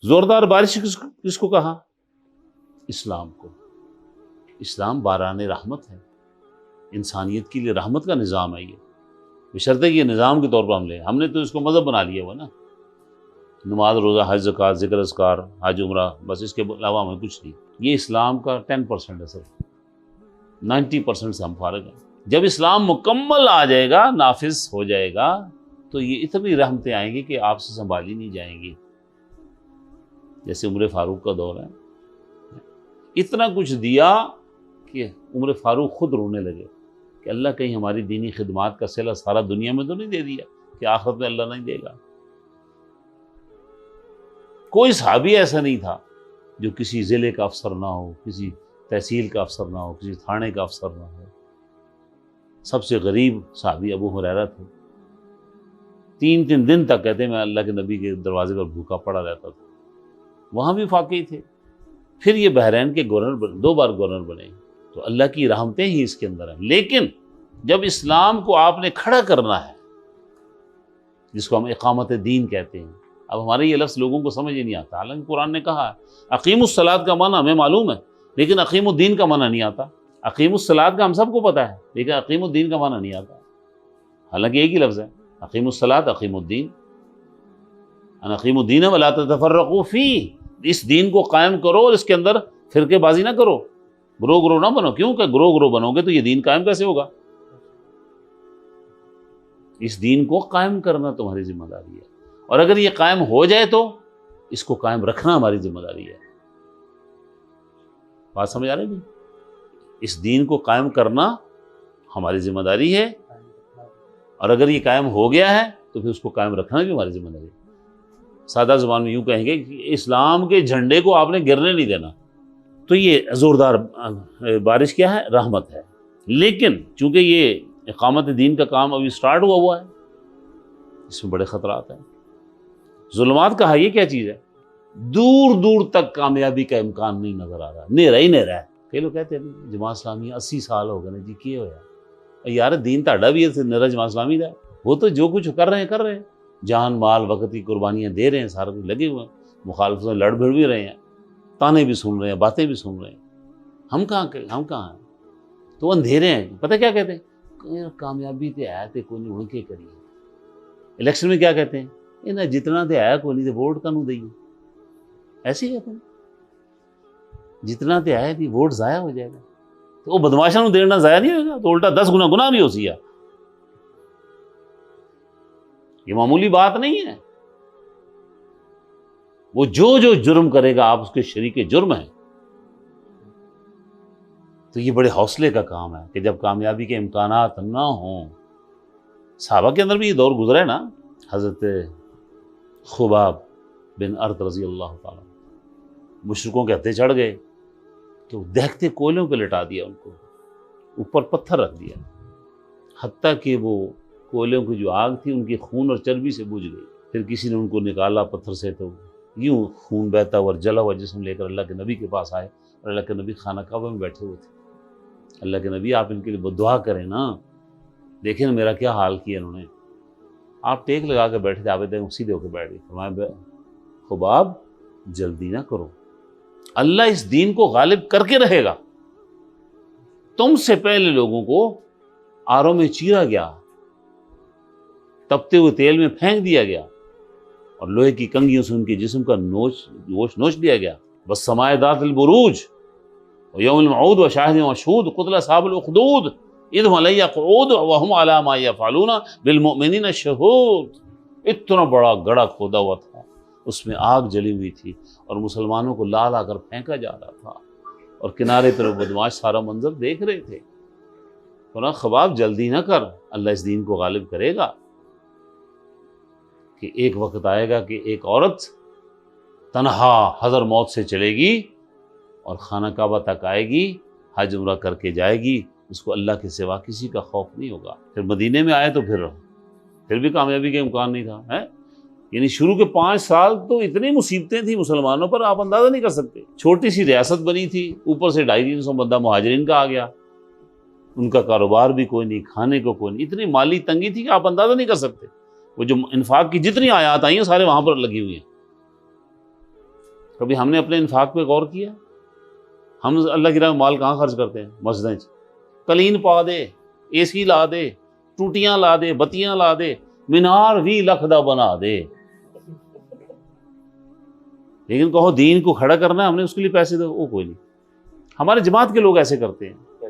زوردار بارش کس کو کہا؟ اسلام کو۔ اسلام باران رحمت ہے، انسانیت کے لیے رحمت کا نظام ہے یہ، بشرطے کہ یہ نظام کے طور پر ہم لیں۔ ہم نے تو اس کو مذہب بنا لیا ہوا نا، نماز روزہ حج زکوٰۃ ذکر اذکار حج عمرہ، بس اس کے علاوہ ہمیں کچھ نہیں۔ یہ اسلام کا 10% ہے صرف، 90% سے ہم فارغ ہیں۔ جب اسلام مکمل آ جائے گا، نافذ ہو جائے گا، تو یہ اتنی رحمتیں آئیں گی کہ آپ سے سنبھالی نہیں جائیں گی۔ جیسے عمر فاروق کا دور ہے، اتنا کچھ دیا کہ عمر فاروق خود رونے لگے کہ اللہ کہیں ہماری دینی خدمات کا صلہ سارا دنیا میں تو نہیں دے دیا کہ آخرت میں اللہ نہیں دے گا۔ کوئی صحابی ایسا نہیں تھا جو کسی ضلع کا افسر نہ ہو، کسی تحصیل کا افسر نہ ہو، کسی تھانے کا افسر نہ ہو۔ سب سے غریب صحابی ابو ہریرہ تھے، 3 دن تک کہتے ہیں میں اللہ کے نبی کے دروازے پر بھوکا پڑا رہتا تھا۔ وہاں بھی واقعی تھے۔ پھر یہ بحرین کے گورنر بنے، 2 بار گورنر بنے، تو اللہ کی رحمتیں ہی اس کے اندر ہیں۔ لیکن جب اسلام کو آپ نے کھڑا کرنا ہے، جس کو ہم اقامت دین کہتے ہیں، اب ہمارے یہ لفظ لوگوں کو سمجھ ہی نہیں آتا، حالانکہ قرآن نے کہا ہے اقیم الصلاۃ کا معنی ہمیں معلوم ہے، لیکن اقیم الدین کا معنی نہیں آتا۔ اقیم الصلاۃ کا ہم سب کو پتہ ہے، لیکن اقیم الدین کا معنی نہیں آتا، حالانکہ ایک ہی لفظ ہے، اقیم الصلاۃ اقیم الدین، ان اقیم الدین ولا تتفرقوا فیہ، اس دین کو قائم کرو اور اس کے اندر فرقے بازی نہ کرو، گروہ نہ بنو، کیونکہ گروہ بنو گے تو یہ دین قائم کیسے ہوگا؟ اس دین کو قائم کرنا تمہاری ذمہ داری ہے، اور اگر یہ قائم ہو جائے تو اس کو قائم رکھنا ہماری ذمہ داری ہے۔ بات سمجھ آ رہی ہے؟ اس دین کو قائم کرنا ہماری ذمہ داری ہے، اور اگر یہ قائم ہو گیا ہے تو پھر اس کو قائم رکھنا بھی ہماری ذمہ داری ہے۔ سادہ زبان میں یوں کہیں گے کہ اسلام کے جھنڈے کو آپ نے گرنے نہیں دینا۔ تو یہ زوردار بارش کیا ہے؟ رحمت ہے۔ لیکن چونکہ یہ اقامت دین کا کام ابھی سٹارٹ ہوا ہے، اس میں بڑے خطرات ہیں۔ ظلمات کہا یہ کیا چیز ہے؟ دور دور تک کامیابی کا امکان نہیں نظر آ رہا، نیرا ہی نیرا ہے۔ کئی لوگ کہتے ہیں جماعت اسلامی 80 سال ہو گئے جی، کی ہویا یار؟ دین تہاڈا بھی ہے، نیرا جماعت اسلامی دا ہے۔ وہ تو جو کچھ کر رہے ہیں، جان مال وقت کی قربانیاں دے رہے ہیں، سارے کچھ لگے ہوئے ہیں، مخالفتوں سے لڑ بھڑ بھی رہے ہیں، تانے بھی سن رہے ہیں، باتیں بھی سن رہے ہیں۔ ہم کہاں ہیں؟ تو اندھیرے ہیں۔ پتہ کیا کہتے ہیں؟ کامیابی تے ہے تے کوئی نہیں، ہن کے کریے۔ الیکشن میں کیا کہتے ہیں؟ انہیں جتنا تے ہے کوئی نہیں تے ووٹ کنوں دئیے، ایسے ہی کہتے ہیں، جتنا تے ہے نہیں ووٹ ضائع ہو جائے گا، تو وہ بدماشاں دینا ضائع نہیں ہوگا، تو الٹا 10 گنا گناہ بھی ہو سیا۔ یہ معمولی بات نہیں ہے۔ وہ جو جرم کرے گا آپ اس کے شریک جرم ہیں۔ تو یہ بڑے حوصلے کا کام ہے کہ جب کامیابی کے امکانات نہ ہوں، صحابہ کے اندر بھی یہ دور گزرا ہے نا۔ حضرت خباب بن ارط رضی اللہ تعالیٰ مشرکوں کے ہتھے چڑھ گئے تو دہتے کوئلوں پہ لٹا دیا، ان کو اوپر پتھر رکھ دیا، حتیٰ کہ وہ کوئلوں کی جو آگ تھی ان کی خون اور چربی سے بجھ گئی۔ پھر کسی نے ان کو نکالا پتھر سے، تو یوں خون بہتا ہوا اور جلا ہوا جسم لے کر اللہ کے نبی کے پاس آئے، اور اللہ کے نبی خانہ کعبہ میں بیٹھے ہوئے تھے۔ اللہ کے نبی آپ ان کے لیے دعا کریں نا، دیکھیں نا میرا کیا حال کیا انہوں نے۔ آپ ٹیک لگا کے بیٹھے تھے، آپ سیدھے ہو کے بیٹھ گئے۔ فرمایا خباب جلدی نہ کرو، اللہ اس دین کو غالب کر کے رہے گا۔ تم سے پہلے لوگوں کو آروں میں چیرا گیا، تپتے ہوئے تیل میں پھینک دیا گیا، اور لوہے کی کنگھیوں سے ان کے جسم کا گوشت نوچ لیا گیا۔ والسماء ذات البروج ویوم الموعود وشاہد ومشہود قتل اصحاب الاخدود اذ هم علی قعود وهم علی ما یفعلون بالمؤمنین شہود۔ اتنا بڑا گڑھا کھودا ہوا تھا، اس میں آگ جلی ہوئی تھی، اور مسلمانوں کو لا لا کر پھینکا جا رہا تھا، اور کنارے پر وہ بدماش سارا منظر دیکھ رہے تھے۔ فرمایا خباب جلدی نہ کر، اللہ اس دین کو غالب کرے گا۔ کہ ایک وقت آئے گا کہ ایک عورت تنہا حضر موت سے چلے گی اور خانہ کعبہ تک آئے گی، حج عمرہ کر کے جائے گی، اس کو اللہ کے سوا کسی کا خوف نہیں ہوگا۔ پھر مدینے میں آئے تو پھر بھی کامیابی کا امکان نہیں تھا، یعنی شروع کے 5 سال تو اتنی مصیبتیں تھیں مسلمانوں پر، آپ اندازہ نہیں کر سکتے۔ چھوٹی سی ریاست بنی تھی، اوپر سے 250-300 بندہ مہاجرین کا آ گیا، ان کا کاروبار بھی کوئی نہیں، کھانے کو کوئی نہیں، اتنی مالی تنگی تھی کہ آپ اندازہ نہیں کر سکتے۔ وہ جو انفاق کی جتنی آیات آئی ہیں سارے وہاں پر لگی ہوئی ہیں۔ کبھی ہم نے اپنے انفاق پہ غور کیا؟ ہم اللہ کی راہ میں مال کہاں خرچ کرتے ہیں؟ مسجدیں کلین پا دے، اے سی لا دے، ٹوٹیاں لا دے، بتیاں لا دے، مینار 20 لکھ دا بنا دے، لیکن کہو دین کو کھڑا کرنا ہے ہم نے اس کے لیے پیسے دو، وہ کوئی نہیں۔ ہمارے جماعت کے لوگ ایسے کرتے ہیں،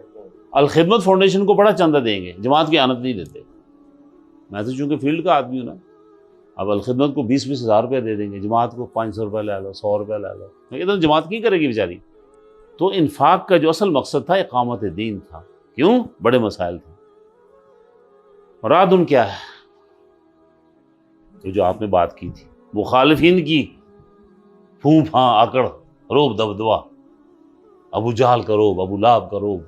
الخدمت فاؤنڈیشن کو بڑا چندہ دیں گے، جماعت کی اعانت نہیں دیتے۔ میں تو چونکہ فیلڈ کا آدمی ہوں نا، اب الخدمت کو 20-20 ہزار روپے دے دیں گے، جماعت کو 500 روپے لے لو، 100 روپے لے لو، ادھر جماعت کی کرے گی بیچاری؟ تو انفاق کا جو اصل مقصد تھا اقامت دین تھا۔ کیوں؟ بڑے مسائل تھے۔ مراد کیا ہے؟ تو جو آپ نے بات کی تھی مخالفین کی پھوں پھاں آکڑ روب دبدبا، ابو جہل کا روب، ابو لہب کا روب،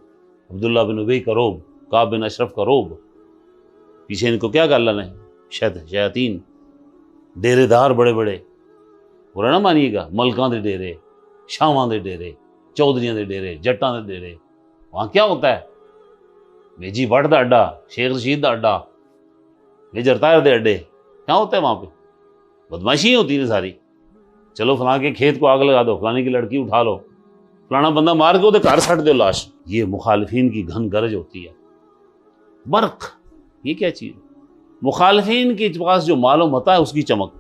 عبداللہ بن ابی کا روب، کعب بن اشرف کا روب، پیچھے ان کو کیا کہا اللہ نے؟ شیاطین، ڈیرے دار بڑے بڑے، برا نہ مانیے گا، ملکاں دے ڈیرے، شاواں دے ڈیرے، چودھریاں دے ڈیرے، جٹاں دے ڈیرے۔ وہاں کیا ہوتا ہے؟ میجی بٹ دا اڈا، شیخ رشید دا اڈا، میجر طاہر دے اڈے، کیا ہوتا ہے وہاں پہ؟ بدماشی ہوتی ہے ساری۔ چلو فلاں کے کھیت کو آگ لگا دو، فلانی کی لڑکی اٹھا لو، فلانا بندہ مار کے وہ گھر سٹ دو لاش۔ یہ مخالفین کی گھن گرج ہوتی ہے۔ برق، یہ کیا چیز؟ مخالفین کے پاس جو مال و متاع ہے اس کی چمک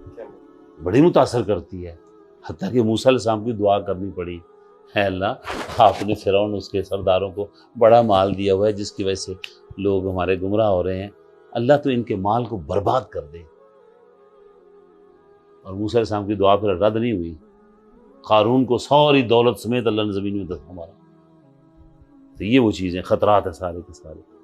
بڑی متاثر کرتی ہے، حتیٰ کہ موسیٰ علیہ السلام کی دعا کرنی پڑی، ہے اللہ آپ نے فرعون اس کے سرداروں کو بڑا مال دیا ہوا ہے جس کی وجہ سے لوگ ہمارے گمراہ ہو رہے ہیں، اللہ تو ان کے مال کو برباد کر دے۔ اور موسیٰ علیہ السلام کی دعا پھر رد نہیں ہوئی، قارون کو ساری دولت سمیت اللہ نے زمین میں دفن مارا۔ تو یہ وہ چیزیں، خطرات ہیں سارے کے سارے۔